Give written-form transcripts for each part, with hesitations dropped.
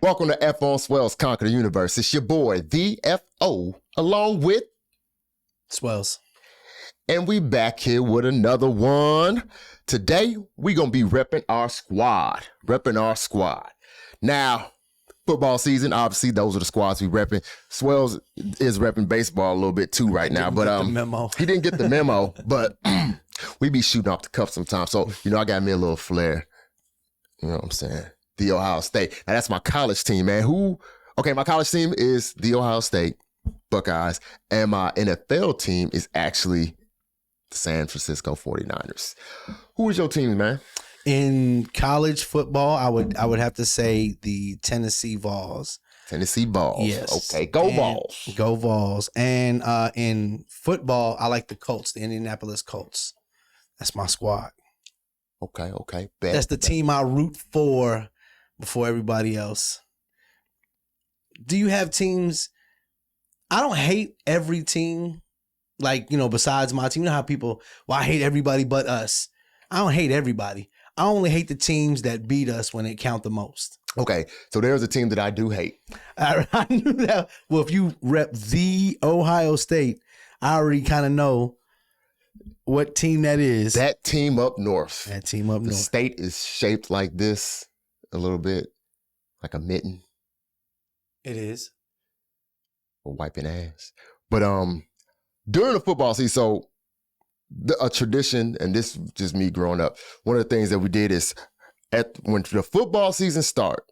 Welcome to F on Swellz Conquer the Universe. It's your boy, the F.O., along with Swellz. And we back here with another one. Today, we going to be repping our squad. Now, football season, obviously, those are the squads we repping. Swellz is repping baseball a little bit too right now. But he didn't get the memo, but we be shooting off the cuff sometimes. So, I got me a little flair. You know what I'm saying? The Ohio State. Now, that's my college team, man. My college team is the Ohio State Buckeyes, and my NFL team is actually the San Francisco 49ers. Who is your team, man? In college football, I would have to say the Tennessee Vols. Tennessee Vols. Yes. Okay, go Vols. Go Vols. And in football, I like the Colts, the Indianapolis Colts. That's my squad. Okay. That's the team I root for before everybody else. Do you have teams? I don't hate every team, besides my team. You know how people, I hate everybody but us. I don't hate everybody. I only hate the teams that beat us when it count the most. Okay, so there's a team that I do hate. I knew that. Well, if you rep the Ohio State, I already kind of know what team that is. That team up north. The state is shaped like this a little bit, like a mitten. It is. Or wiping ass. But during the football season, so a tradition, and this is just me growing up, one of the things that we did is when the football season start,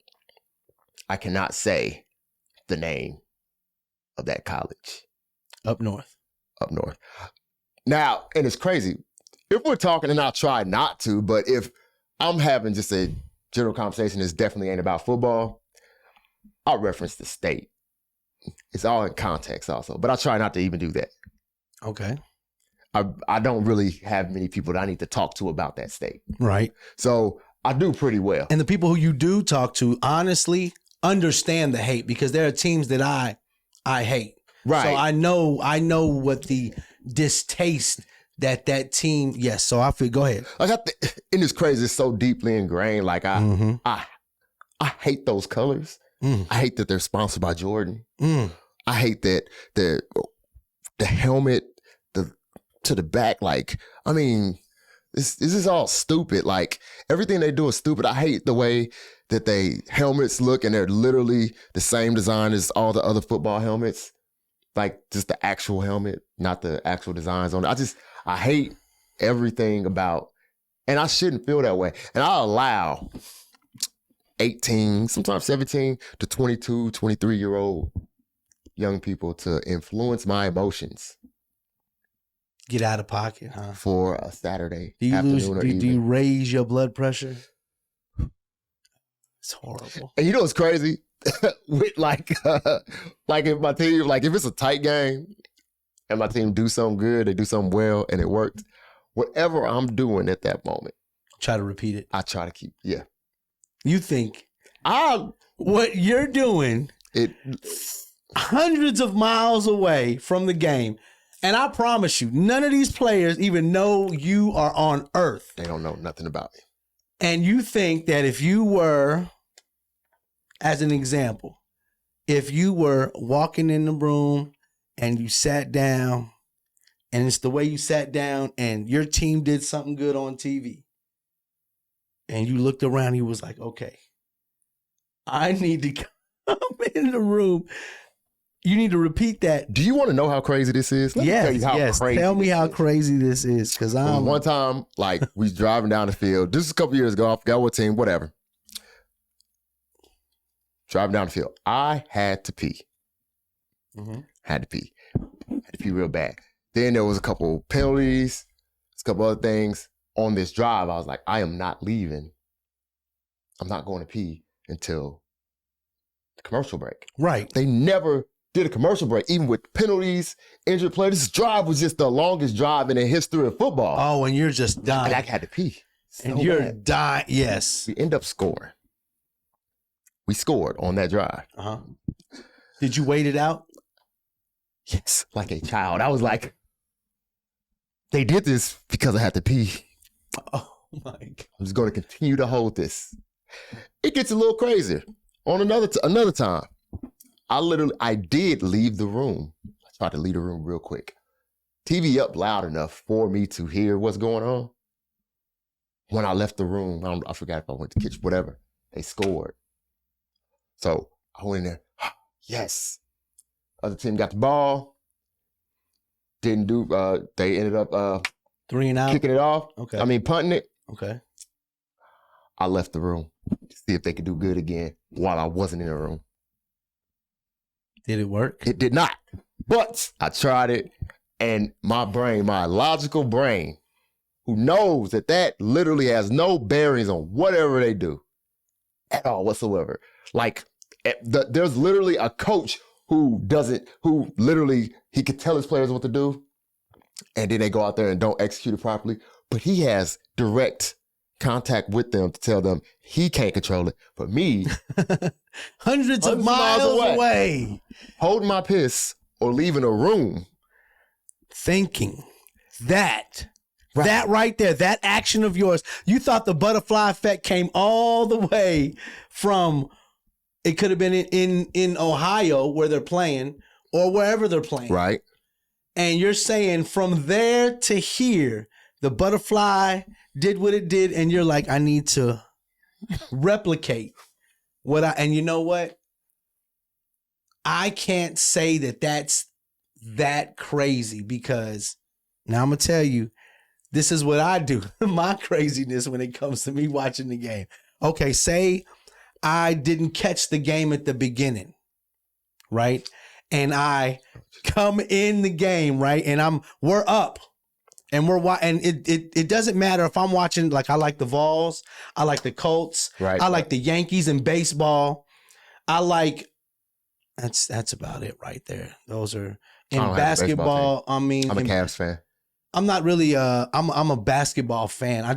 I cannot say the name of that college. Up north. Now, and it's crazy. If we're talking, and I'll try not to, but if I'm having just a general conversation that definitely ain't about football, I'll reference the state. It's all in context also, but I try not to even do that. Okay. I don't really have many people that I need to talk to about that state. Right. So I do pretty well. And the people who you do talk to honestly understand the hate, because there are teams that I hate. Right. So I know what the distaste that team. Yes. So I feel. Go ahead. And it's crazy. It's so deeply ingrained. Like I hate those colors. I hate that they're sponsored by Jordan. I hate that the helmet, to the back. This is all stupid. Like, everything they do is stupid. I hate the way that they helmets look, and they're literally the same design as all the other football helmets. Like, just the actual helmet, not the actual designs on it. I hate everything about, and I shouldn't feel that way. And I allow 18, sometimes 17 to 22, 23-year-old young people to influence my emotions. Get out of pocket, huh? For a Saturday afternoon or evening. Do you raise your blood pressure? It's horrible. And you know what's crazy? With if my team, if it's a tight game and my team do something good, they do something well, and it worked, whatever I'm doing at that moment, try to repeat it. I try to keep, yeah. You think what you're doing hundreds of miles away from the game, and I promise you, none of these players even know you are on Earth. They don't know nothing about me. And you think that if you were, as an example, if you were walking in the room and you sat down, and it's the way you sat down, and your team did something good on TV, and you looked around, he was like, okay, I need to come in the room. You need to repeat that. Do you want to know how crazy this is? Yes. Tell me how crazy this is. Because one time, we was driving down the field. This is a couple years ago. I forgot what team, whatever. Driving down the field. I had to pee. Had to pee real bad. Then there was a couple penalties, a couple other things. On this drive, I was like, I am not leaving. I'm not going to pee until the commercial break. Right. They never did a commercial break, even with penalties, injured players. This drive was just the longest drive in the history of football. Oh, and you're just dying. I had to pee. And you're dying. Yes. We end up scoring. We scored on that drive. Did you wait it out? Yes, like a child. I was like, they did this because I had to pee. Oh, my God. I'm just going to continue to hold this. It gets a little crazier. On another time, I did leave the room. I tried to leave the room real quick. TV up loud enough for me to hear what's going on. When I left the room, I forgot if I went to the kitchen, whatever. They scored. So I went in there. Yes. Other team got the ball. Didn't do. They ended up 3 and out, kicking it off. Okay. I mean punting it. Okay. I left the room to see if they could do good again while I wasn't in the room. Did it work? It did not. But I tried it, and my brain, my logical brain, who knows that literally has no bearings on whatever they do at all whatsoever. Like, there's literally a coach who literally, he could tell his players what to do, and then they go out there and don't execute it properly. But he has direct contact with them to tell them he can't control it. But me, hundreds of miles away, holding my piss or leaving a room, thinking that right there, that action of yours, you thought the butterfly effect came all the way from, it could have been in Ohio where they're playing or wherever they're playing. Right. And you're saying from there to here, the butterfly did what it did, and you're like, I need to replicate and you know what? I can't say that that's that crazy, because now I'm going to tell you, this is what I do. My craziness when it comes to me watching the game. Okay, say I didn't catch the game at the beginning, right? And I come in the game, right? And we're up. And it doesn't matter if I'm watching, like, I like the Vols, I like the Colts, right, I like the Yankees in baseball. That's about it right there. Those are in basketball. I mean, I'm a Cavs fan. I'm not really I'm a basketball fan. I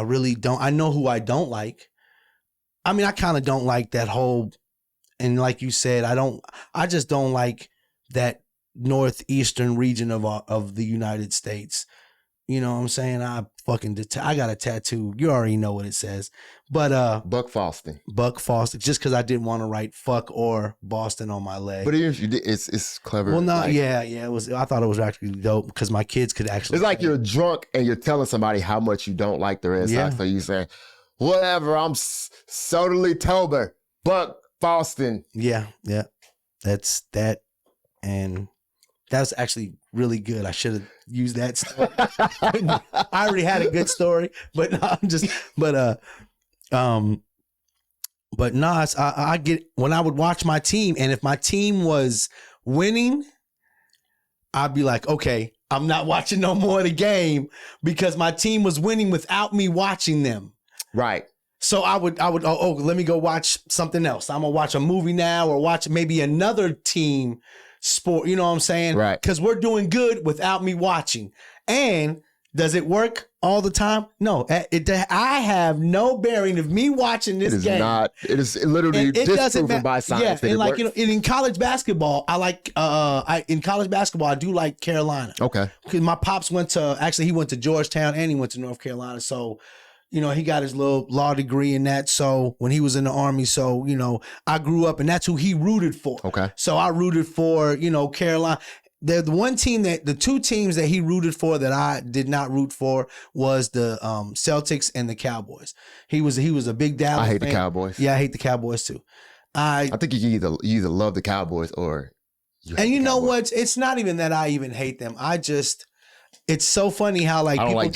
really don't. I know who I don't like. I mean, I kind of don't like that whole, and like you said, I just don't like that northeastern region of the United States. You know what I'm saying? I got a tattoo. You already know what it says. But Buck Foston, just because I didn't want to write fuck or Boston on my leg. But if you did, it's clever. Well, no, yeah, it was. I thought it was actually dope because my kids could actually. It's like you're drunk and you're telling somebody how much you don't like the Red Sox. So you say, whatever, I'm totally Tober, Buck Foston. Yeah. That's that. And that was actually really good. I should have used that story. I already had a good story, but no, I get, when I would watch my team, and if my team was winning, I'd be like, okay, I'm not watching no more of the game because my team was winning without me watching them. Right. So I would, let me go watch something else. I'm gonna watch a movie now, or watch maybe another team sport. You know what I'm saying? Right. Because we're doing good without me watching. And does it work all the time? No. I have no bearing of me watching this game. It is literally disproven by science. Yeah, and like, you know, in college basketball, in college basketball, I do like Carolina. Okay. Because my pops he went to Georgetown and he went to North Carolina. So, you know, he got his little law degree in that. So when he was in the Army, so, you know, I grew up and that's who he rooted for. Okay. So I rooted for, you know, Carolina. The two teams that he rooted for that I did not root for was the Celtics and the Cowboys. He was a big Dallas fan. I hate the Cowboys. Yeah, I hate the Cowboys too. I think you either love the Cowboys or you hate and you the know Cowboys. what? It's not even that I even hate them. It's so funny how like people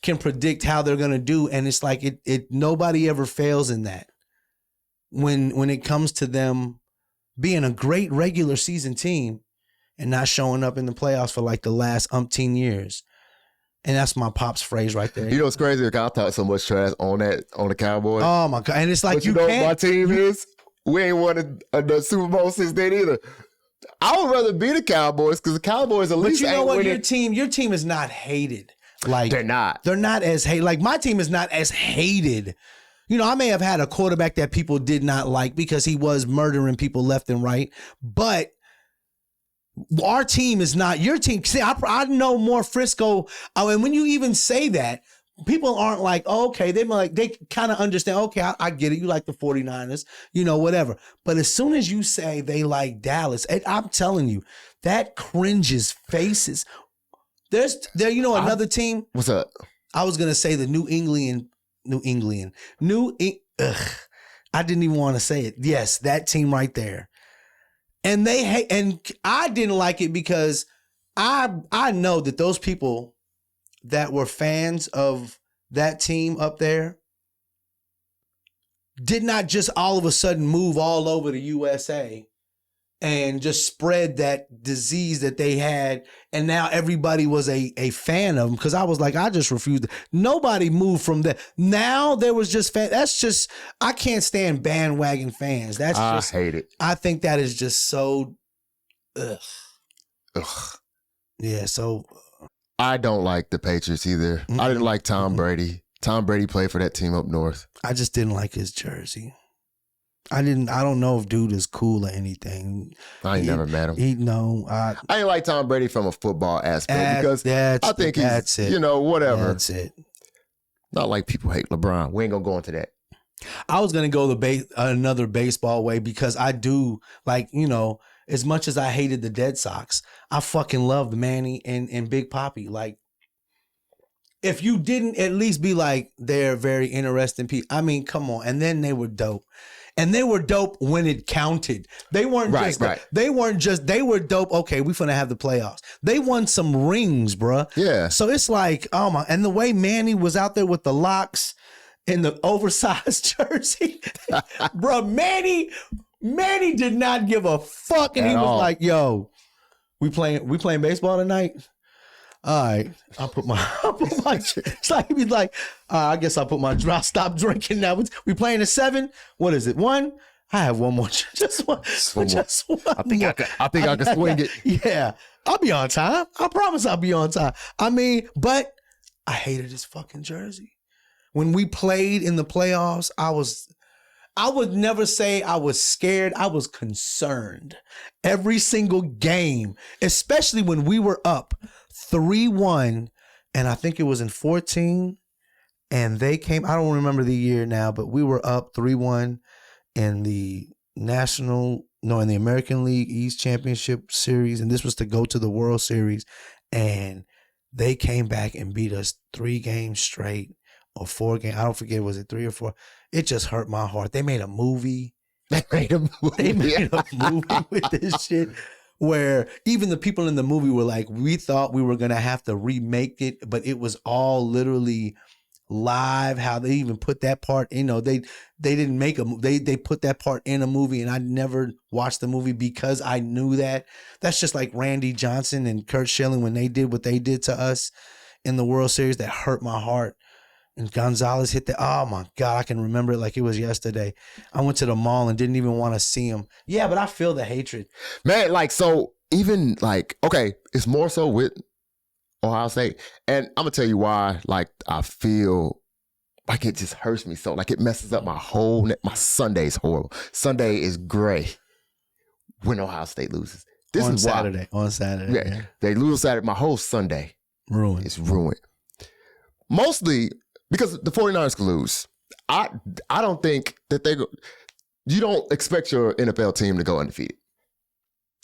can predict how they're gonna do, and it's like it nobody ever fails in that. When it comes to them being a great regular season team and not showing up in the playoffs for like the last umpteen years. And that's my pop's phrase right there. You know what's crazy? I talk so much trash on the Cowboys. Oh my God. And it's like, but you know what my team is? We ain't won the Super Bowl since then either. I would rather be the Cowboys because the Cowboys at least. But you know what? Winning. Your team is not hated. Like they're not. They're not as hated. Like my team is not as hated. You know, I may have had a quarterback that people did not like because he was murdering people left and right. But our team is not your team. See, I know more Frisco. And when you even say that, people aren't like, oh, okay, they kind of understand, okay, I get it. You like the 49ers, whatever. But as soon as you say they like Dallas, I'm telling you, that cringes faces. There's another team. What's up? I was gonna say the I didn't even want to say it. Yes, that team right there. And I didn't like it because I know that those people that were fans of that team up there did not just all of a sudden move all over the USA and just spread that disease that they had. And now everybody was a fan of them. Because I was like, I just refused. Nobody moved from that. Now there was just that's just, I can't stand bandwagon fans. I hate it. I think that is just so, ugh. Yeah, so. I don't like the Patriots either. Mm-hmm. I didn't like Tom Brady. Tom Brady played for that team up north. I just didn't like his jersey. I don't know if dude is cool or anything. I ain't never met him. I ain't like Tom Brady from a football aspect because I think he's, whatever. That's it. Not like people hate LeBron. We ain't gonna go into that. I was gonna go another baseball way because I do like, as much as I hated the Dead Sox, I fucking loved Manny and Big Papi. Like, if you didn't at least be like, they're very interesting people. I mean, come on. And then they were dope. And they were dope when it counted. They weren't they were dope. Okay, we finna have the playoffs. They won some rings, bruh. Yeah. So it's like, oh my, and the way Manny was out there with the locks and the oversized jersey, bruh, Manny did not give a fuck. And he was like, yo, we playing baseball tonight? All right, I'll put my it's like he'd be like, I guess I'll stop drinking now. We playing at 7? What is it? 1? I have one more. Just one. Just one. I think I can swing it. Yeah. I'll be on time. I promise I'll be on time. I mean, but I hated his fucking jersey. When we played in the playoffs, I would never say I was scared. I was concerned. Every single game, especially when we were up 3-1, and I think it was in 14, and they came, I don't remember the year now, but we were up 3-1 in the in the American League East Championship Series, and this was to go to the World Series, and they came back and beat us 3 games straight, or 4 games, I don't forget, was it 3 or 4? It just hurt my heart. They made a movie. They made a movie with this shit where even the people in the movie were like, we thought we were going to have to remake it, but it was all literally live. How they even put that part, they didn't make they put that part in a movie, and I never watched the movie because I knew that. That's just like Randy Johnson and Kurt Schilling when they did what they did to us in the World Series. That hurt my heart. And Gonzalez hit oh my God, I can remember it like it was yesterday. I went to the mall and didn't even want to see him. Yeah, but I feel the hatred. Man, so even okay, it's more so with Ohio State. And I'm going to tell you why, I feel like it just hurts me so. It messes up my Sunday's horrible. Sunday is gray when Ohio State loses. On Saturday. Yeah. They lose Saturday. My whole Sunday is ruined. Mostly because the 49ers could lose. I don't think that you don't expect your NFL team to go undefeated.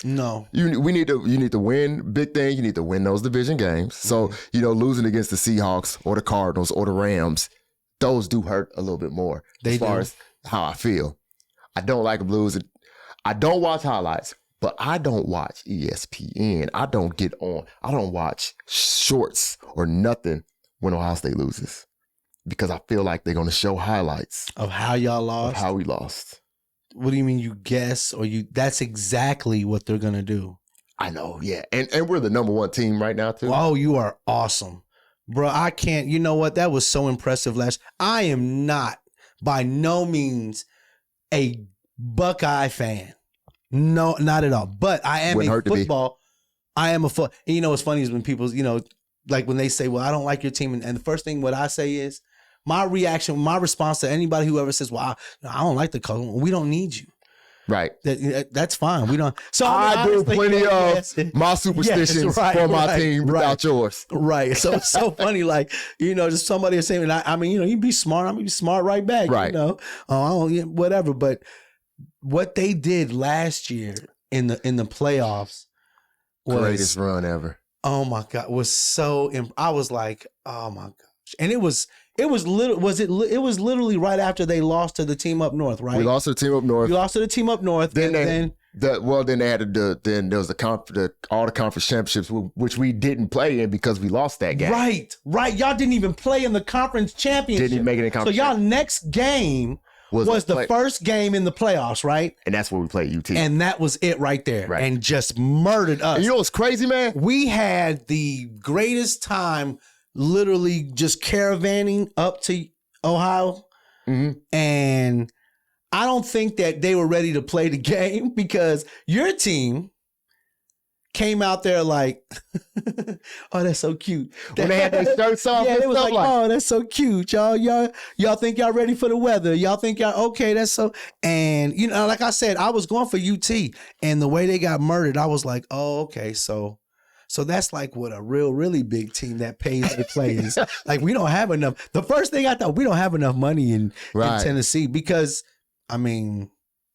No. You need to win. Big thing, you need to win those division games. So, losing against the Seahawks or the Cardinals or the Rams, those do hurt a little bit more as far as how I feel. I don't like them losing. I don't watch highlights, but I don't watch ESPN. I don't watch shorts or nothing when Ohio State loses, because I feel like they're going to show highlights of how y'all lost, of how we lost. What do you mean you guess or that's exactly what they're going to do. I know. Yeah. And we're the number 1 team right now too. Oh, you are awesome, bro. I can't, you know what? That was so impressive I am not by no means a Buckeye fan. No, not at all. But I am a football. I am a foot. And what's funny is when people, when they say, well, I don't like your team. And the first thing what I say is, my response to anybody who ever says, well, I don't like the Colts. We don't need you. Right. That's fine. We don't. So I do plenty of my superstitions for my team without yours. Right. So it's so funny. Like, just somebody is saying, I mean, you be smart. I'm gonna be smart right back. Right. Whatever. But what they did last year in the playoffs was greatest run ever. Oh my God, was so. I was like, oh my gosh, and it was literally right after they lost to the team up north, right? We lost to the team up north. We lost to the team up north. Then then there was all the conference championships, which we didn't play in because we lost that game. Right. Y'all didn't even play in the conference championship. Didn't even make it in conference. So y'all next game was the first game in the playoffs, right? And that's where we played UT. And that was it right there. Right. And just murdered us. And you know what's crazy, man? We had the greatest time literally just caravanning up to Ohio. Mm-hmm. And I don't think that they were ready to play the game because your team came out there like, oh, that's so cute. When they had their shirts off, yeah, and it was stuff like, oh, that's so cute, y'all think y'all ready for the weather? Y'all think y'all okay? That's so. And like I said, I was going for UT, and the way they got murdered, I was like, oh, okay, so that's like what a really big team that pays their players. Like we don't have enough. The first thing I thought, we don't have enough money in Tennessee because I mean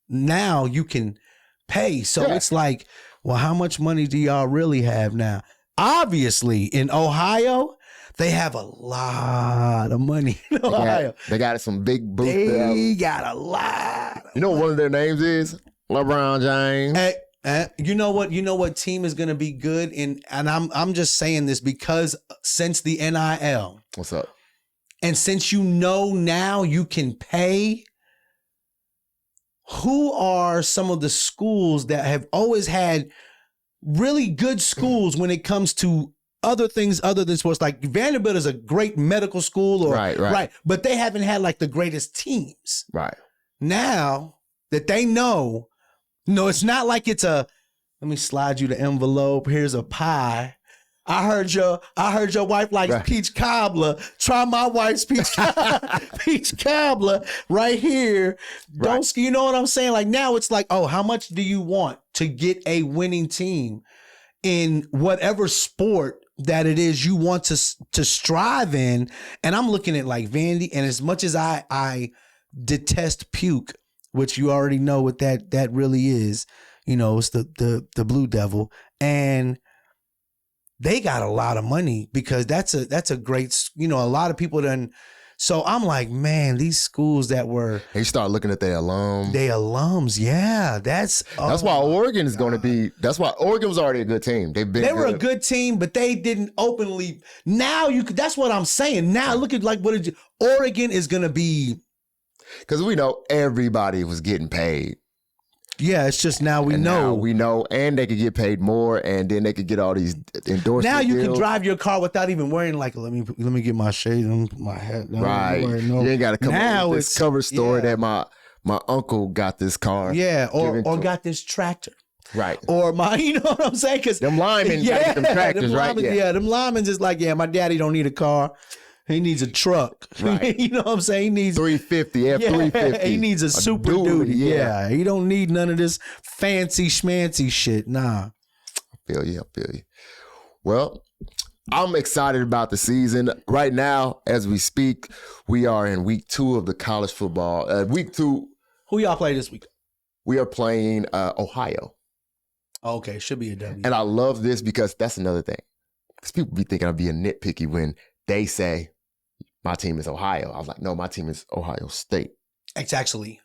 now you can pay, so it's like. Well, how much money do y'all really have now? Obviously, in Ohio, they have a lot of money in Ohio. They got some big boots. They got a lot. You know what one of their names is? LeBron James. You know what team is going to be good? And I'm just saying this because since the NIL. What's up? And since now you can pay. Who are some of the schools that have always had really good schools when it comes to other things other than sports? Like Vanderbilt is a great medical school, right, but they haven't had like the greatest teams. Right. Now that they know, no, it's not like it's let me slide you the envelope. Here's a pie. I heard your wife likes peach cobbler. Try my wife's peach cobbler right here. Don't you know what I'm saying? Like now it's like, oh, how much do you want to get a winning team in whatever sport that it is you want to strive in? And I'm looking at like Vandy, and as much as I detest puke, which you already know what that really is, it's the Blue Devil, and they got a lot of money because that's a great, a lot of people done. So I'm like, man, these schools that were. And you start looking at their alums. Yeah. That's why Oregon is going to be, that's why Oregon was already a good team. They were a good team, but they didn't openly. Now that's what I'm saying. Now look at like Oregon is going to be. Because we know everybody was getting paid. Yeah, it's just now we know, and they could get paid more, and then they could get all these endorsements. Now you can drive your car without even wearing like, let me get my shades and put my hat down. Right, you ain't got to come up with this cover story that my uncle got this car. Yeah, or got this tractor. Right. Or you know what I'm saying? Because them linemen got them tractors, right? Yeah, them linemen just like, my daddy don't need a car. He needs a truck. Right. You know what I'm saying? He needs 350, F-350. He needs a Super Duty. Yeah. He don't need none of this fancy schmancy shit. Nah. I feel you. Well, I'm excited about the season. Right now, as we speak, we are in week 2 of the college football. Week 2. Who y'all play this week? We are playing Ohio. Okay, should be a W. And I love this because that's another thing. Because people be thinking I'm being nitpicky when they say, my team is Ohio. I was like, no, my team is Ohio State. It's actually,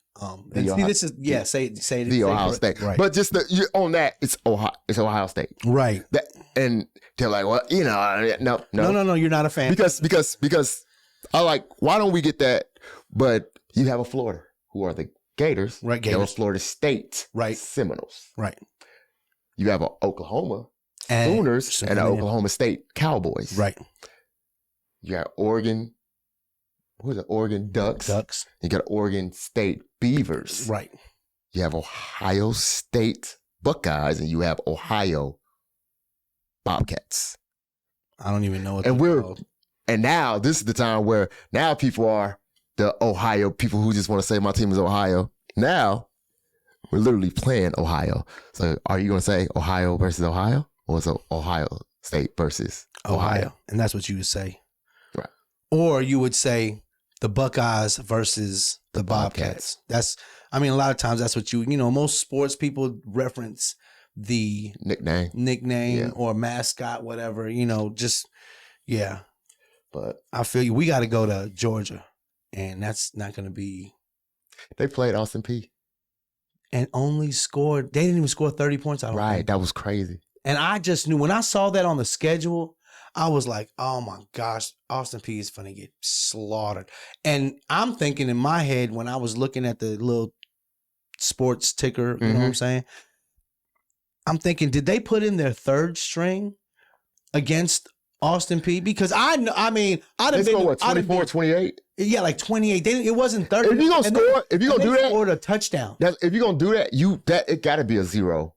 this is say it. The Ohio State. Right. But just on that, it's Ohio State. Right. And they're like, well, no. You're not a fan. Because I like, why don't we get that? But you have a Florida, who are the Gators. Right, Gators. You have a Florida State. Right. Seminoles. Right. You have an Oklahoma Sooners and an Oklahoma State Cowboys. Right. You got Oregon. Who's it? Oregon Ducks. You got Oregon State Beavers. Right. You have Ohio State Buckeyes, and you have Ohio Bobcats. I don't even know what they're called. And now this is the time where now people are the Ohio people who just want to say my team is Ohio. Now We're literally playing Ohio. So are you going to say Ohio versus Ohio? Or is it Ohio State versus Ohio? And that's what you would say. Right. Or you would say the Buckeyes versus the Bobcats. A lot of times that's what most sports people reference the nickname or mascot, whatever, But I feel you. We got to go to Georgia, and that's not going to be. They played Austin Peay. And only scored, they didn't even score 30 points. Right, that was crazy. And I just knew, when I saw that on the schedule, I was like, oh my gosh, Austin Peay is going to get slaughtered. And I'm thinking in my head, when I was looking at the little sports ticker, you know what I'm saying? I'm thinking, did they put in their third string against Austin Peay? Because I'd have been. They scored what, 24, 28? Yeah, like 28. It wasn't 30. If you're going to score, if you're going to do that. Scored a touchdown. If you're going to do that, it got to be a zero.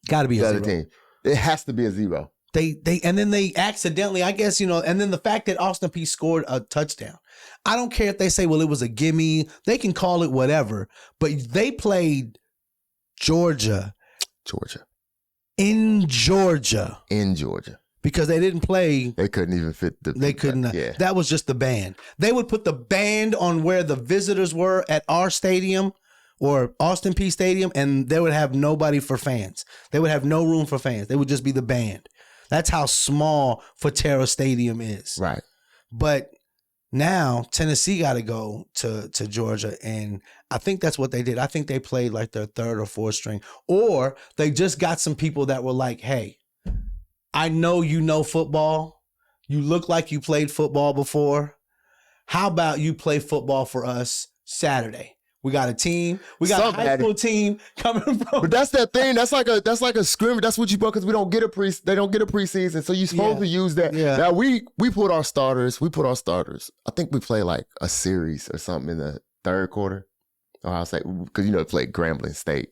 Got to be a zero. Team. It has to be a zero. And then they accidentally, I guess, and then the fact that Austin Peay scored a touchdown. I don't care if they say, well, it was a gimme. They can call it whatever. But they played Georgia. In Georgia. Because they didn't play. They couldn't even fit They couldn't. Yeah. That was just the band. They would put the band on where the visitors were at our stadium or Austin Peay Stadium, and they would have nobody for fans. They would have no room for fans. They would just be the band. That's how small Forterra Stadium is. Right. But now Tennessee got to go to Georgia, and I think that's what they did. I think they played like their third or fourth string, or they just got some people that were like, hey, I know you know football. You look like you played football before. How about you play football for us Saturday? We got a team. We got a high school team coming from. But that's that thing. That's like a scrimmage. That's what you bought because we don't get they don't get a preseason. So you're supposed to use that. Yeah. Now we put our starters. I think we play like a series or something in the third quarter. Ohio State, because they played Grambling State.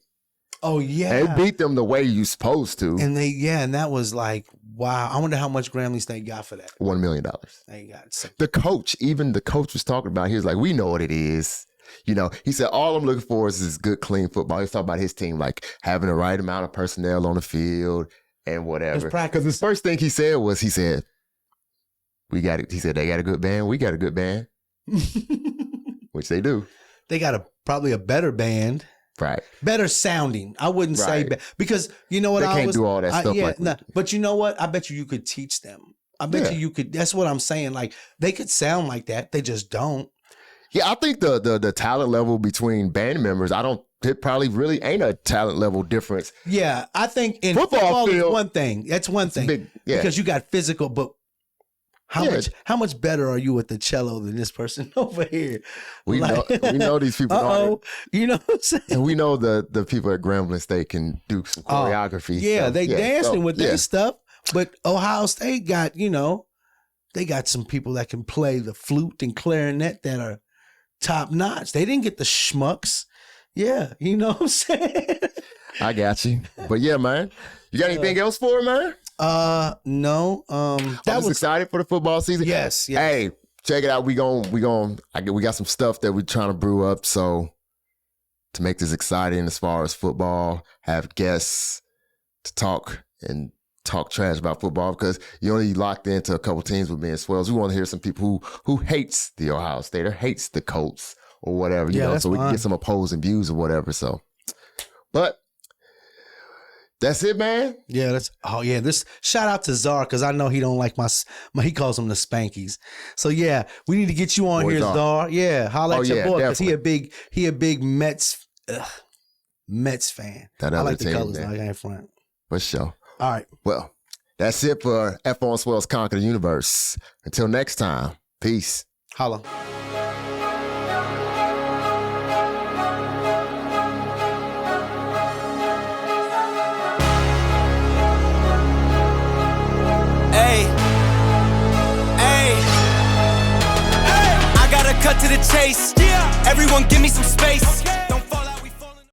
Oh yeah. And they beat them the way you supposed to. And and that was like, wow. I wonder how much Grambling State got for that. $1 million. They got the coach was talking about. He was like, we know what it is. He said, all I'm looking for is good, clean football. He was talking about his team, like having the right amount of personnel on the field and whatever. Because his first thing he said, we got it. He said, they got a good band. We got a good band. Which they do. They got probably a better band. Right. Better sounding. I wouldn't say because you know what they can't do all that stuff. But you know what? I bet you could teach them. I bet you could. That's what I'm saying. Like they could sound like that. They just don't. Yeah, I think the talent level between band members, it probably really ain't a talent level difference. Yeah, I think in football is one thing. That's one thing. Because you got physical, but how much better are you with the cello than this person over here? We know these people. You know what I'm saying? And we know the people at Grambling State can do some choreography. They dancing with their stuff. But Ohio State got, they got some people that can play the flute and clarinet that are top notch. They didn't get the schmucks. Yeah, you know what I'm saying? I got you. But yeah, man. You got anything else for it, man? No. I was excited for the football season. Yes. Hey, check it out. We got some stuff that we're trying to brew up. So to make this exciting as far as football, have guests to talk trash about football, because you only locked into a couple teams with me and Swellz. We want to hear some people who hates the Ohio State or hates the Colts or whatever, so we can get some opposing views or whatever. So, but that's it, man. Yeah, this shout out to Czar, because I know he don't like he calls them the Spankies. So yeah, we need to get you on here, Czar. Yeah, holla at your boy, because he a big Mets fan. I like the colors now. I ain't front. For sure. All right. Well, that's it for F on Swellz Conquer the Universe. Until next time, peace. Holla. I gotta cut to the chase. Yeah. Everyone give me some space.